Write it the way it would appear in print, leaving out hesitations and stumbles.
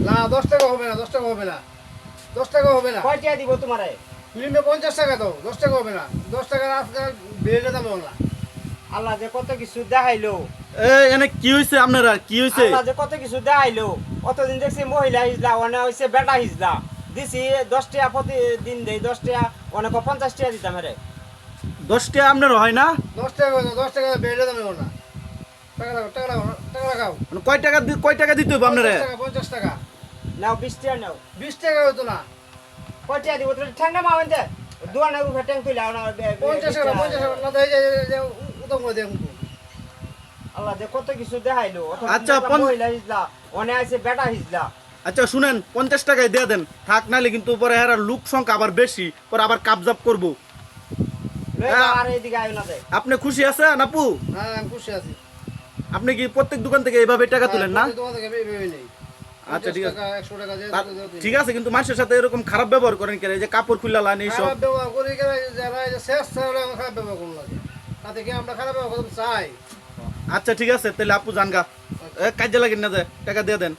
না 10 টাকা হবে না 10 টাকা হবে না 10 টাকা হবে না কয় টাকা দিব তোমারে? মিনিমাম 50 টাকা দাও 10 টাকা হবে না 10 টাকা আজকাল বেড়ে দাম না আল্লাহ যে কত কিছু দেখাইলো, এনে কি হইছে আপনারা কি হইছে? আল্লাহ যে কত কিছু দেখাইলো। অতদিন দেখছি মহিলা হিজলা, অনেক হয়েছে বেটা হিজলা। দিছি 10 টাকা প্রতিদিন দেই, 10 টাকা অনেক 50 টাকা দিতাম রে। 10 টাকা আপনার হয় না? 10 টাকা 10 টাকা বেড়ে দাম না টাকা লাগাও টাকা লাগাও টাকা লাগাও মানে কয় টাকা দিতে হবে আপনারা? 50 টাকা নাও 20 টাকা নাও। 20 টাকা হতো না কয় টাকা দিব? তোর ঠ্যাংটা মাবেন দে, দোয়ানের উপরে ঠ্যাং তুলে না। 50 টাকা 50 টাকা না দেয় যে উদম করে দেয় কিন্তু আল্লাহ যে কত কিছু দেখাইলো। আচ্ছা, মহিলা হিজলা, অনেক আছে বেটা হিজলা। আচ্ছা শুনেন 50 টাকায় দিয়ে দেন থাক, নাহলে কিন্তু পরে এরা লোক সংখ্যা আবার বেশি, পরে আবার কাবজাব করবো। আর এইদিকে আয় না দে। আপনি খুশি আছেন আপু? হ্যাঁ আমি খুশি আছি আপনি কি প্রত্যেক দোকান থেকে এইভাবে টাকা তুলেন না? তোমার থেকে ভেবে নেই আচ্ছা ঠিক আছে, 100 টাকা যে ঠিক আছে, কিন্তু মানুষের সাথে এরকম খারাপ ব্যবহার করেন কেন? এই যে কাপড় খুললা লান এইসব। খারাপ ব্যবহার করি কেন যারা এই যে শেষ ছাড়া খারাপ ব্যবহার করুন লাগে তাতে কি আমরা খারাপ ব্যবহার করতে চাই আচ্ছা ঠিক আছে, তাহলে আপু জানগা কাজে লাগেন না, যে টাকা দিয়ে দেন।